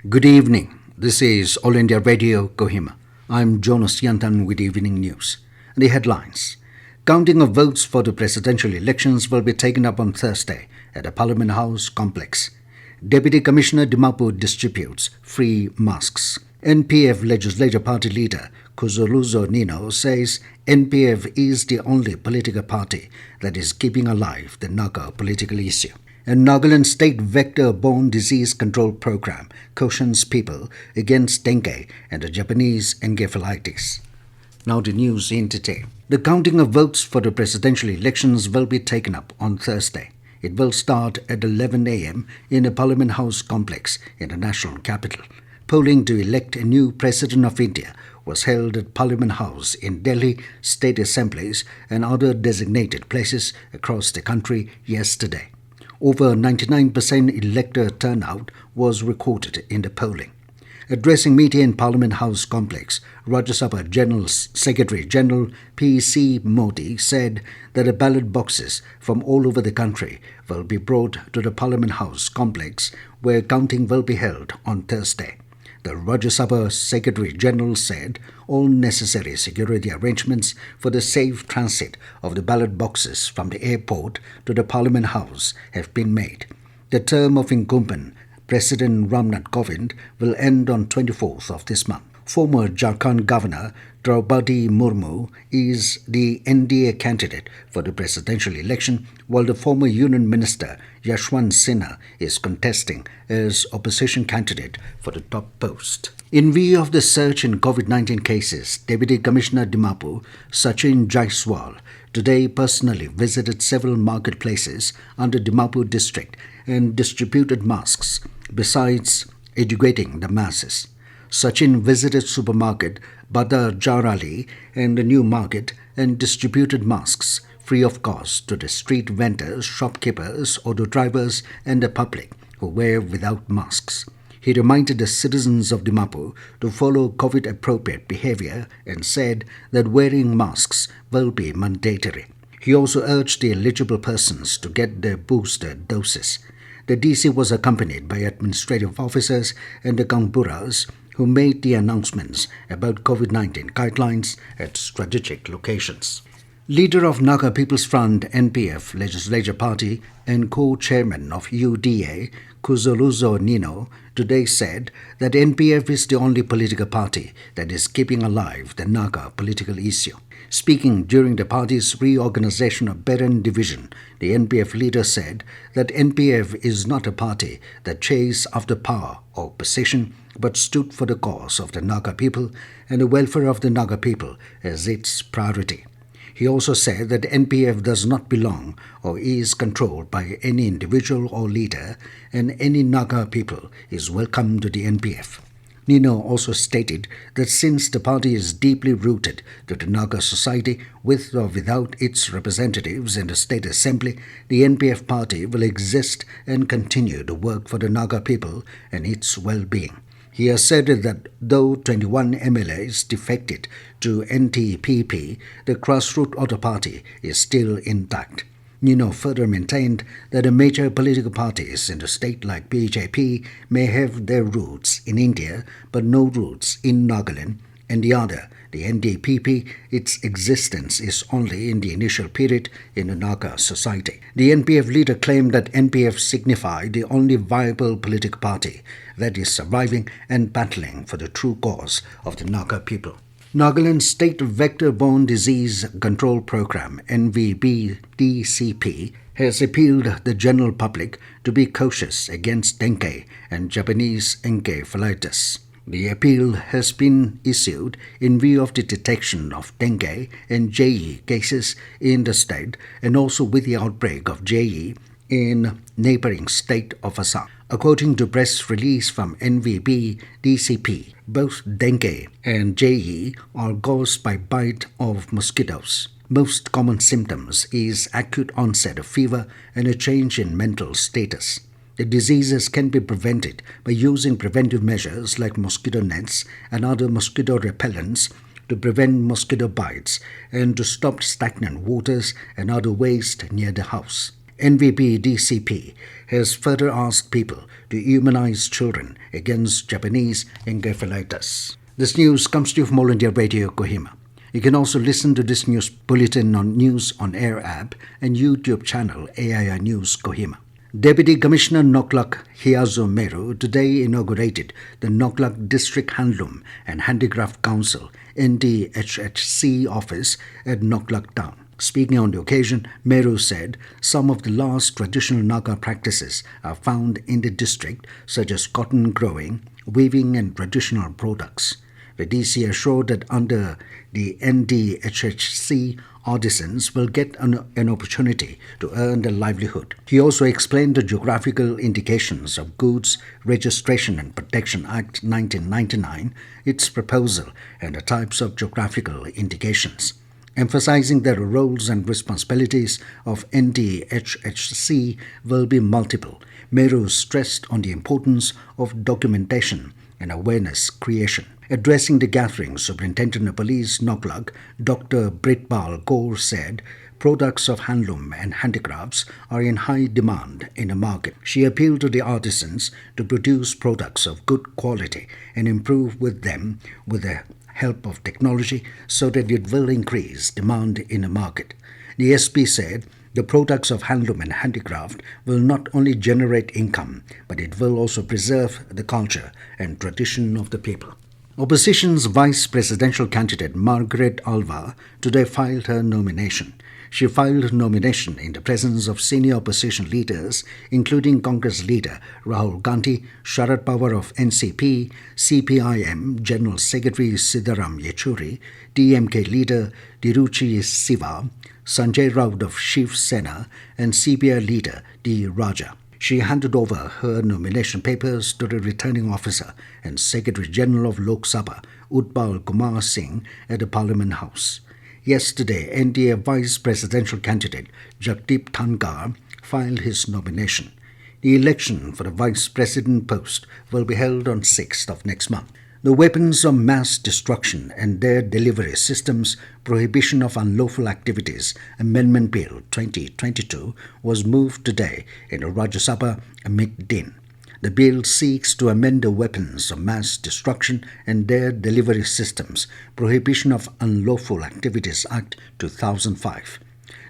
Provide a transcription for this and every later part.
Good evening. This is All India Radio, Kohima. I'm Jonas Yantan with Evening News. The headlines. Counting of votes for the presidential elections will be taken up on Thursday at the Parliament House complex. Deputy Commissioner Dimapur distributes free masks. NPF Legislature Party leader Kuzholuzo Nienu says NPF is the only political party that is keeping alive the Naga political issue. A Nagaland state vector-borne disease control program cautions people against dengue and the Japanese encephalitis. Now the news in detail. The counting of votes for the presidential elections will be taken up on Thursday. It will start at 11 a.m. in the Parliament House complex in the national capital. Polling to elect a new President of India was held at Parliament House in Delhi, state assemblies and other designated places across the country yesterday. Over 99% elector turnout was recorded in the polling. Addressing media in Parliament House complex, Rajya Sabha General Secretary General P.C. Modi said that the ballot boxes from all over the country will be brought to the Parliament House complex where counting will be held on Thursday. The Rajya Sabha Secretary General said all necessary security arrangements for the safe transit of the ballot boxes from the airport to the Parliament House have been made. The term of incumbent President Ramnath Kovind will end on 24th of this month. Former Jharkhand Governor Draupadi Murmu is the NDA candidate for the presidential election, while the former Union Minister Yashwant Sinha is contesting as opposition candidate for the top post. In view of the surge in COVID-19 cases, Deputy Commissioner Dimapur Sachin Jaiswal today personally visited several marketplaces under Dimapur district and distributed masks, besides educating the masses. Sachin visited supermarket Badar Jarali and the New Market and distributed masks free of cost to the street vendors, shopkeepers, auto drivers and the public who were without masks. He reminded the citizens of Dimapur to follow COVID-appropriate behavior and said that wearing masks will be mandatory. He also urged the eligible persons to get their booster doses. The DC was accompanied by administrative officers and the Gangburas who made the announcements about COVID-19 guidelines at strategic locations. Leader of Naga People's Front NPF Legislature Party and co-chairman of UDA Kuzholuzo Nienu today said that NPF is the only political party that is keeping alive the Naga political issue. Speaking during the party's reorganization of Borne division, the NPF leader said that NPF is not a party that chases after power or position, but stood for the cause of the Naga people and the welfare of the Naga people as its priority. He also said that NPF does not belong or is controlled by any individual or leader, and any Naga people is welcome to the NPF. Nienu also stated that since the party is deeply rooted to the Naga society, with or without its representatives in the state assembly, the NPF party will exist and continue to work for the Naga people and its well-being. He has said that though 21 MLAs defected to NTPP, the grassroots auto party is still intact. Nienu further maintained that the major political parties in the state like BJP may have their roots in India but no roots in Nagaland, and the other, the NDPP, its existence is only in the initial period in the Naga society. The NPF leader claimed that NPF signified the only viable political party that is surviving and battling for the true cause of the Naga people. Nagaland State Vector-Borne Disease Control Program NVBDCP has appealed the general public to be cautious against dengue and Japanese encephalitis. The appeal has been issued in view of the detection of dengue and JE cases in the state and also with the outbreak of JE in neighboring state of Assam. According to press release from NVBDCP, both dengue and JE are caused by bite of mosquitoes. Most common symptoms is acute onset of fever and a change in mental status. The diseases can be prevented by using preventive measures like mosquito nets and other mosquito repellents to prevent mosquito bites and to stop stagnant waters and other waste near the house. NVBDCP has further asked people to immunize children against Japanese encephalitis. This news comes to you from All India Radio, Kohima. You can also listen to this news bulletin on News on Air app and YouTube channel AII News Kohima. Deputy Commissioner Noglak Hiazo Meru today inaugurated the Noglak District Handloom and Handicraft Council NDHHC office at Noglak town. Speaking on the occasion, Meru said some of the last traditional Naga practices are found in the district, such as cotton growing, weaving and traditional products. The DC assured that under the NDHHC, artisans will get an opportunity to earn a livelihood. He also explained the geographical indications of Goods Registration and Protection Act 1999, its proposal, and the types of geographical indications. Emphasizing that the roles and responsibilities of NDHHC will be multiple, Meru stressed on the importance of documentation and awareness creation. Addressing the gathering, Superintendent of Police Noglak, Dr. Britbal Kaur said, products of handloom and handicrafts are in high demand in the market. She appealed to the artisans to produce products of good quality and improve with them with the help of technology so that it will increase demand in the market. The SP said, the products of handloom and handicraft will not only generate income, but it will also preserve the culture and tradition of the people. Opposition's vice presidential candidate Margaret Alva today filed her nomination. She filed nomination in the presence of senior opposition leaders, including Congress leader Rahul Gandhi, Sharad Pawar of NCP, CPIM General Secretary Siddharam Yechuri, DMK leader Tiruchi Siva, Sanjay Raut of Shiv Sena, and CPI leader D. Raja. She handed over her nomination papers to the returning officer and Secretary General of Lok Sabha, Utpal Kumar Singh, at the Parliament House. Yesterday, NDA Vice Presidential candidate Jagdeep Dhankhar filed his nomination. The election for the Vice President post will be held on 6th of next month. The Weapons of Mass Destruction and Their Delivery Systems Prohibition of Unlawful Activities Amendment Bill 2022 was moved today in the Rajya Sabha amid din. The bill seeks to amend the Weapons of Mass Destruction and Their Delivery Systems Prohibition of Unlawful Activities Act 2005.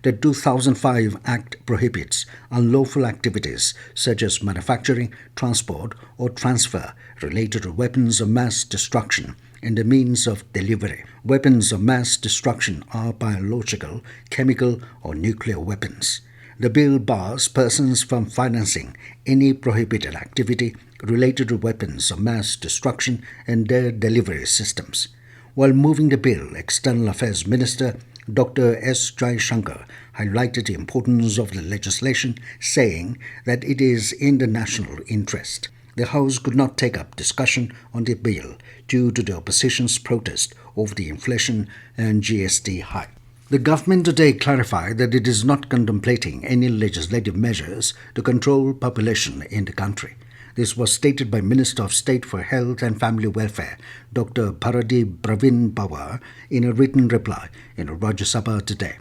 The 2005 Act prohibits unlawful activities such as manufacturing, transport, or transfer related to weapons of mass destruction and the means of delivery. Weapons of mass destruction are biological, chemical, or nuclear weapons. The bill bars persons from financing any prohibited activity related to weapons of mass destruction and their delivery systems. While moving the bill, External Affairs Minister Dr. S. Jaishankar highlighted the importance of the legislation, saying that it is in the national interest. The House could not take up discussion on the bill due to the opposition's protest over the inflation and GST hike. The government today clarified that it is not contemplating any legislative measures to control population in the country. This was stated by Minister of State for Health and Family Welfare, Dr. Bharadhi Pravin Pawar, in a written reply in Rajya Sabha today.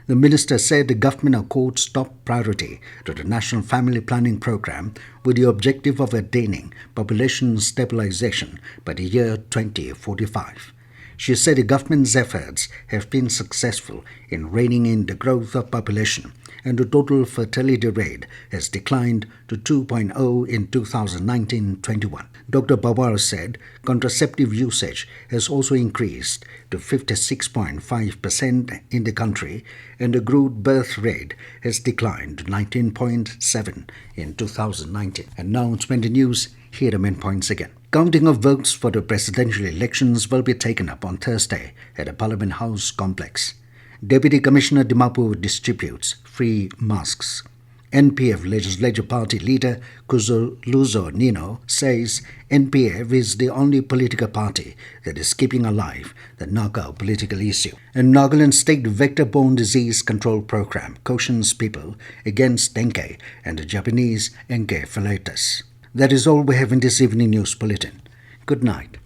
The minister said the government accords top priority to the National Family Planning Programme with the objective of attaining population stabilization by the year 2045. She said the government's efforts have been successful in reining in the growth of population, and the total fertility rate has declined to 2.0 in 2019-21. Dr. Pawar said contraceptive usage has also increased to 56.5% in the country, and the crude birth rate has declined to 19.7 in 2019. And now it's 20 news. Here are the main points again. Counting of votes for the presidential elections will be taken up on Thursday at the Parliament House complex. Deputy Commissioner of Dimapur distributes free masks. NPF Legislature Party leader Kuzholuzo Nienu says NPF is the only political party that is keeping alive the Naga political issue. And Nagaland State Vector-Borne Disease Control Program cautions people against dengue and the Japanese encephalitis. That is all we have in this evening news bulletin. Good night.